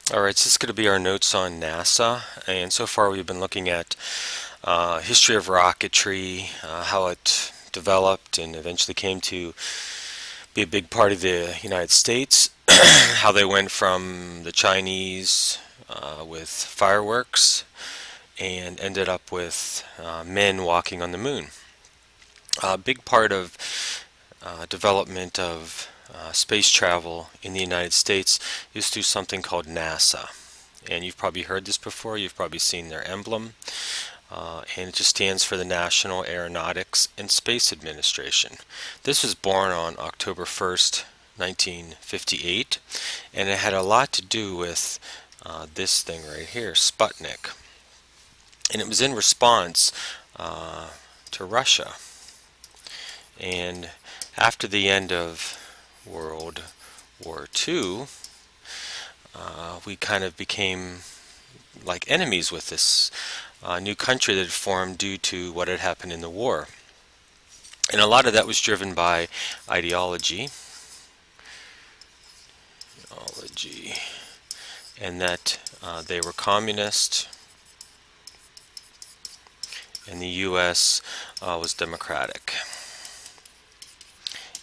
Alright, so this is going to be our notes on NASA, and so far we've been looking at history of rocketry, how it developed and eventually came to be a big part of the United States, how they went from the Chinese with fireworks and ended up with men walking on the moon. A big part of development of space travel in the United States is through something called NASA. And you've probably heard this before, you've probably seen their emblem, and it just stands for the National Aeronautics and Space Administration. This was born on October 1st, 1958, and it had a lot to do with this thing right here, Sputnik. And it was in response to Russia. And after the end of World War II, we kind of became like enemies with this new country that had formed due to what had happened in the war. And a lot of that was driven by ideology, and that they were communist, and the U.S. Was democratic.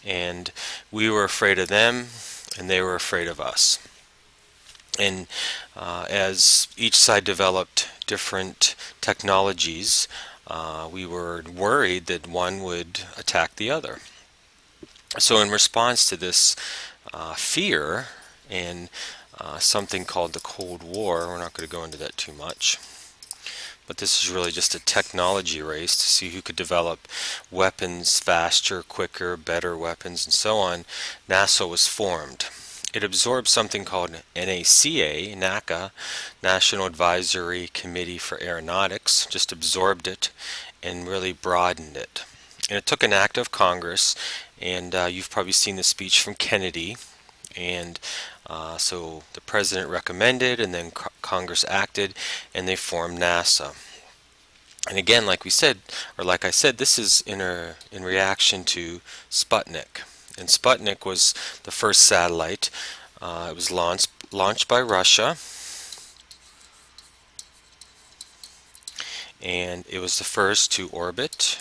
And we were afraid of them, and they were afraid of us. And as each side developed different technologies, we were worried that one would attack the other. So in response to this fear and something called the Cold War, we're not going to go into that too much, but this is really just a technology race to see who could develop weapons faster, quicker, better weapons, and so on. NASA was formed. It absorbed something called NACA, National Advisory Committee for Aeronautics, just absorbed it and really broadened it. And it took an act of Congress, and you've probably seen the speech from Kennedy, and so the president recommended, and then Congress acted, and they formed NASA. And again, like we said, or like I said, this is in reaction to Sputnik. And Sputnik was the first satellite. It was launched by Russia, and it was the first to orbit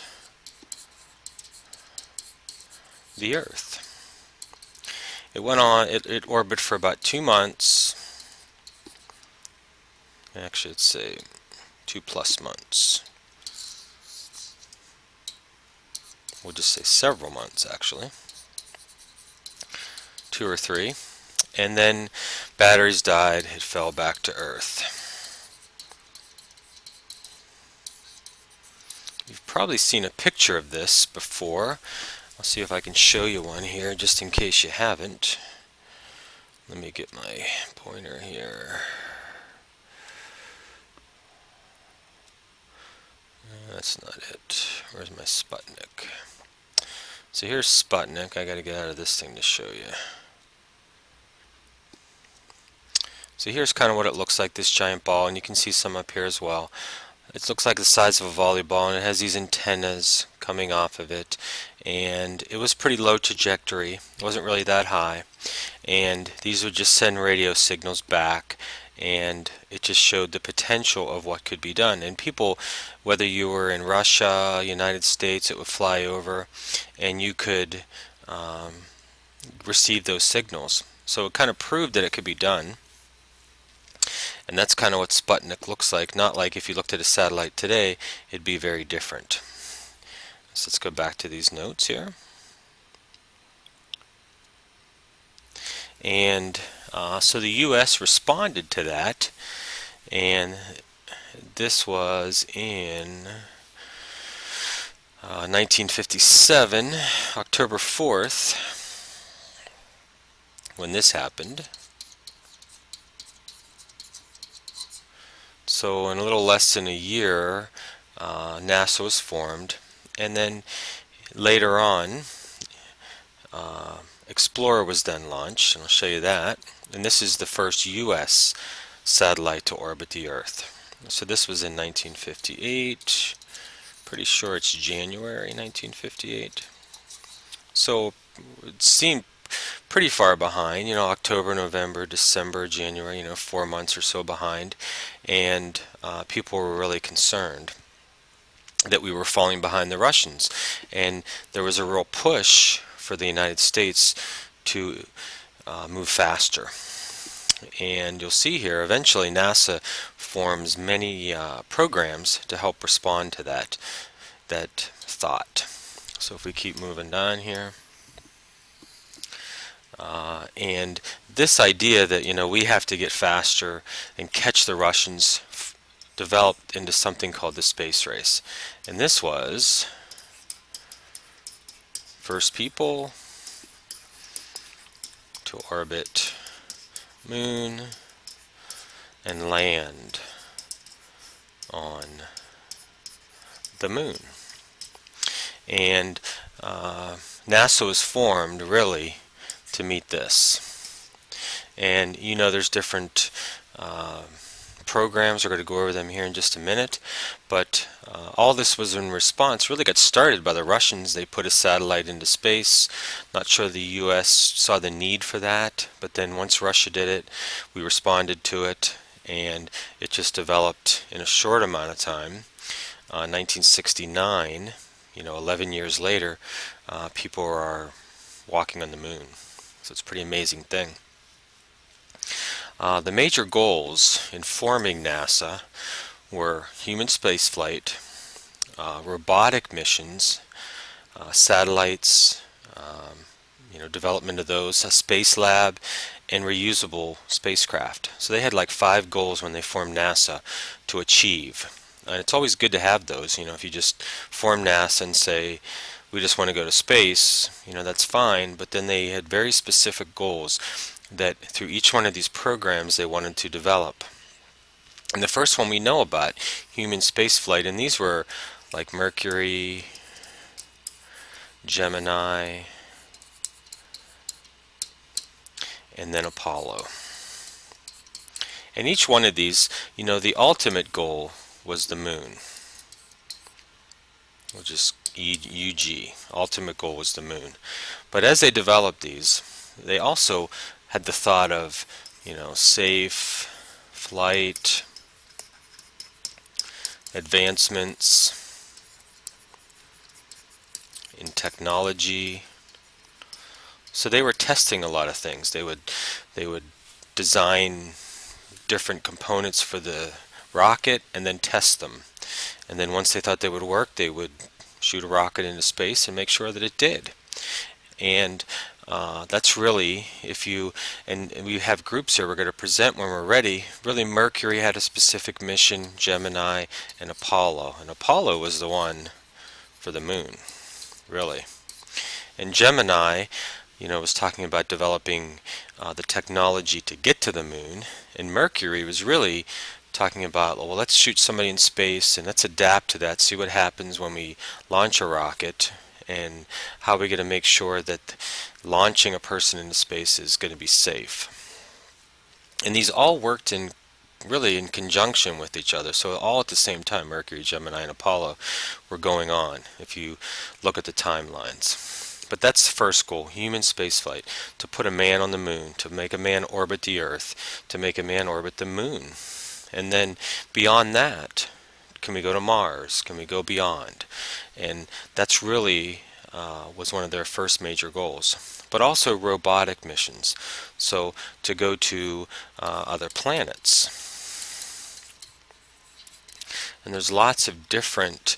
the Earth. It went on, it orbited for about 2 months. Actually, let's say 2+ months. We'll just say several months, actually. 2 or 3. And then batteries died, it fell back to Earth. You've probably seen a picture of this before. I'll see if I can show you one here, just in case you haven't. Let me get my pointer here. That's not it. Where's my Sputnik? So here's Sputnik. I gotta get out of this thing to show you. So here's kind of what it looks like, this giant ball, and you can see some up here as well. It looks like the size of a volleyball, and it has these antennas coming off of it, and it was pretty low trajectory. It wasn't really that high, and these would just send radio signals back, and it just showed the potential of what could be done. And people, whether you were in Russia, United States, it would fly over, and you could receive those signals. So it kind of proved that it could be done. And that's kind of what Sputnik looks like. Not like if you looked at a satellite today, it'd be very different. So let's go back to these notes here. And so the U.S. responded to that, and this was in 1957, October 4th, when this happened. So in a little less than a year, NASA was formed, and then later on, Explorer was then launched, and I'll show you that. And this is the first U.S. satellite to orbit the Earth. So this was in 1958. Pretty sure it's January 1958. So it seemed pretty far behind, October, November, December, January, 4 months or so behind, and people were really concerned that we were falling behind the Russians, and there was a real push for the United States to move faster. And you'll see here, eventually NASA forms many programs to help respond to that thought. So if we keep moving down here, and this idea that we have to get faster and catch the Russians developed into something called the space race. And this was first people to orbit Moon and land on the Moon. And NASA was formed really to meet this. And there's different programs. We're going to go over them here in just a minute, but all this was in response, really got started by the Russians. They put a satellite into space. Not sure the US saw the need for that, but then once Russia did it, we responded to it, and it just developed in a short amount of time. 1969, 11 years later, people are walking on the Moon. So it's a pretty amazing thing. The major goals in forming NASA were human spaceflight, robotic missions, satellites, development of those, a space lab, and reusable spacecraft. So they had like 5 goals when they formed NASA to achieve. And it's always good to have those. If you just form NASA and say, we just want to go to space, that's fine, but then they had very specific goals that through each one of these programs they wanted to develop. And the first one we know about, human spaceflight, and these were like Mercury, Gemini, and then Apollo. And each one of these, the ultimate goal was the Moon. We'll just UG, ultimate goal was the Moon. But as they developed these, they also had the thought of, safe flight, advancements in technology. So they were testing a lot of things. They would design different components for the rocket and then test them. And then once they thought they would work, they would shoot a rocket into space and make sure that it did. And that's really, and we have groups here we're going to present when we're ready. Really, Mercury had a specific mission, Gemini, and Apollo. And Apollo was the one for the Moon, really. And Gemini, was talking about developing the technology to get to the Moon. And Mercury was really talking about, well, let's shoot somebody in space and let's adapt to that, see what happens when we launch a rocket, and how we're going to make sure that launching a person into space is going to be safe. And these all worked really in conjunction with each other, so all at the same time, Mercury, Gemini, and Apollo were going on, if you look at the timelines. But that's the first goal, human spaceflight, to put a man on the Moon, to make a man orbit the Earth, to make a man orbit the Moon. And then beyond that, can we go to Mars? Can we go beyond? And that's really was one of their first major goals. But also robotic missions, so to go to other planets. And there's lots of different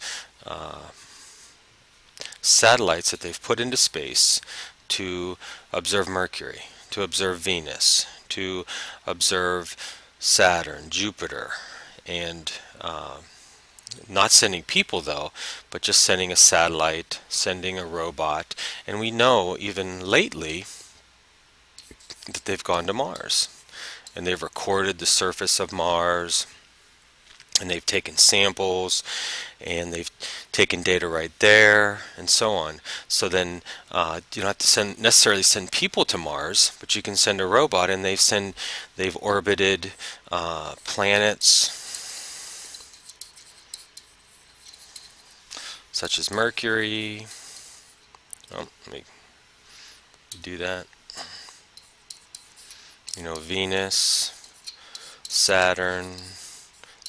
satellites that they've put into space to observe Mercury, to observe Venus, to observe Saturn, Jupiter, and not sending people though, but just sending a satellite, sending a robot. And we know even lately that they've gone to Mars, and they've recorded the surface of Mars, and they've taken samples, and they've taken data right there, and so on. So then you don't have to necessarily send people to Mars, but you can send a robot, and they've orbited planets such as Mercury. Oh, let me do that. Venus, Saturn,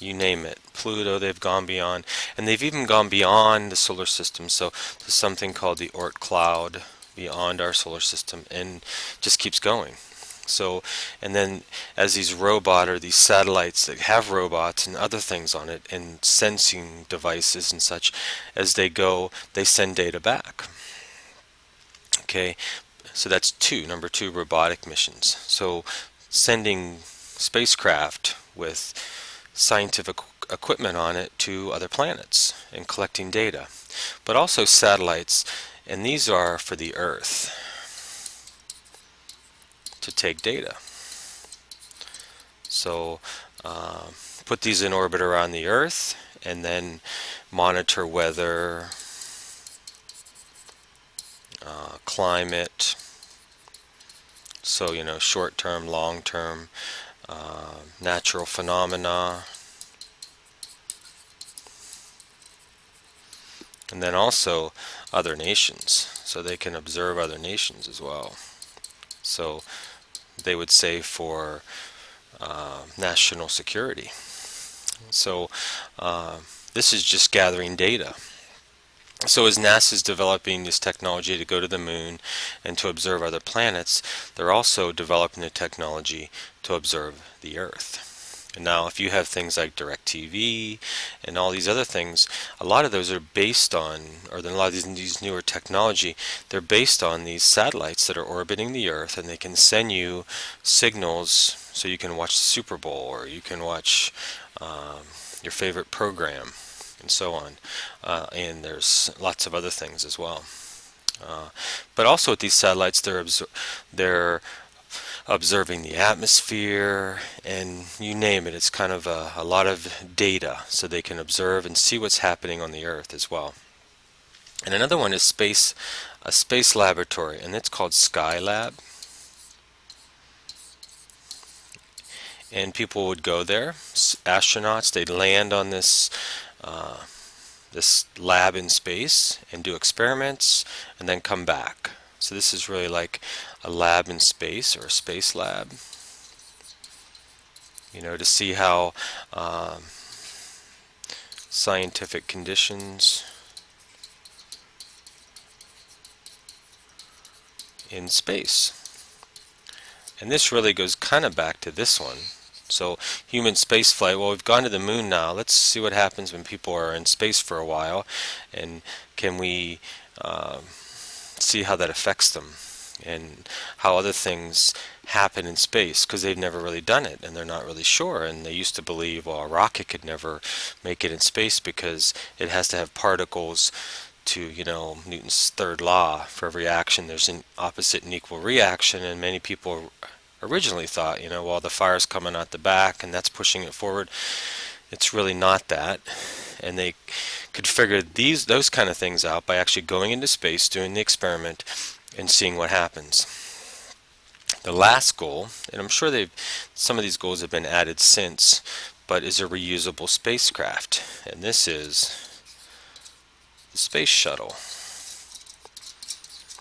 you name it. Pluto, they've gone beyond. And they've even gone beyond the solar system. So there's something called the Oort cloud beyond our solar system and just keeps going. So, and then as these satellites that have robots and other things on it and sensing devices and such, as they go, they send data back. Okay, so that's number two, robotic missions. So sending spacecraft with scientific equipment on it to other planets and collecting data. But also satellites, and these are for the Earth to take data. So put these in orbit around the Earth and then monitor weather, climate, so short-term, long-term, natural phenomena, and then also other nations, so they can observe other nations as well. So they would say for national security. So this is just gathering data. So as NASA's developing this technology to go to the moon and to observe other planets, they're also developing the technology to observe the Earth. And now if you have things like DirecTV and all these other things, a lot of those are based on, or a lot of these newer technology, they're based on these satellites that are orbiting the Earth, and they can send you signals so you can watch the Super Bowl, or you can watch your favorite program, and so on. And there's lots of other things as well. But also with these satellites, they're observing the atmosphere, and you name it. It's kind of a lot of data, so they can observe and see what's happening on the Earth as well. And another one is a space laboratory, and it's called Skylab. And people would go there, astronauts, they'd land on this lab in space and do experiments and then come back. So this is really like a lab in space, or a space lab, to see how scientific conditions in space. And this really goes kind of back to this one. So human spaceflight, well, we've gone to the moon now. Let's see what happens when people are in space for a while, and can we see how that affects them, and how other things happen in space, because they've never really done it and they're not really sure. And they used to believe, well, a rocket could never make it in space because it has to have particles to, Newton's third law. For every action there's an opposite and equal reaction, and many people originally thought, well, the fire's coming out the back and that's pushing it forward. It's really not that. And they could figure those kind of things out by actually going into space, doing the experiment, and seeing what happens. The last goal, and I'm sure some of these goals have been added since, but is a reusable spacecraft. And this is the Space Shuttle.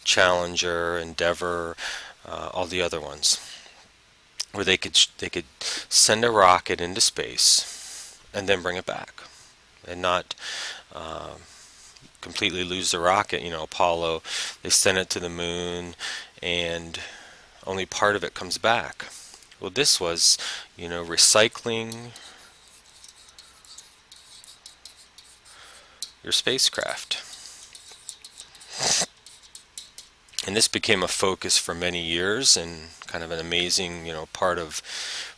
Challenger, Endeavour, all the other ones, where they could send a rocket into space and then bring it back, and not completely lose the rocket. Apollo, they sent it to the moon and only part of it comes back. Well, this was, recycling your spacecraft. And this became a focus for many years, and kind of an amazing, part of,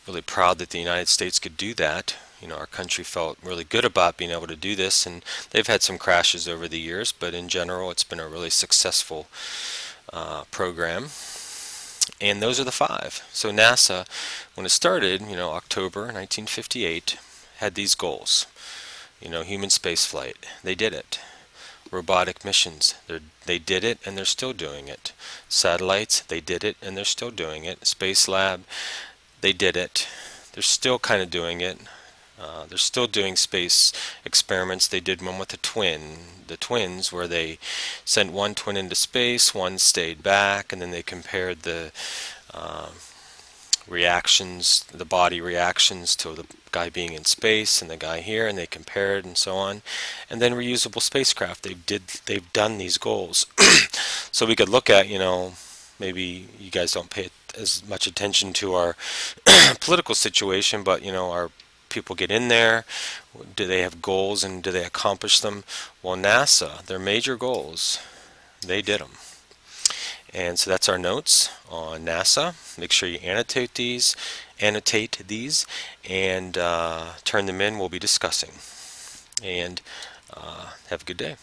really proud that the United States could do that. Our country felt really good about being able to do this, and they've had some crashes over the years, but in general it's been a really successful program. And those are the 5. So NASA, when it started, October 1958, had these goals. Human spaceflight, they did it. Robotic missions, they did it and they're still doing it. Satellites, they did it and they're still doing it. Space Lab, they did it. They're still kind of doing it. They're still doing space experiments. They did one with the twins, where they sent one twin into space, one stayed back, and then they compared the reactions, the body reactions to the guy being in space and the guy here, and they compared and so on. And then reusable spacecraft, they've done these goals. So we could look at, maybe you guys don't pay as much attention to our political situation, but our people get in there, do they have goals and do they accomplish them? Well, NASA, their major goals, they did them. And so that's our notes on NASA. Make sure you annotate these, and turn them in. We'll be discussing. And have a good day.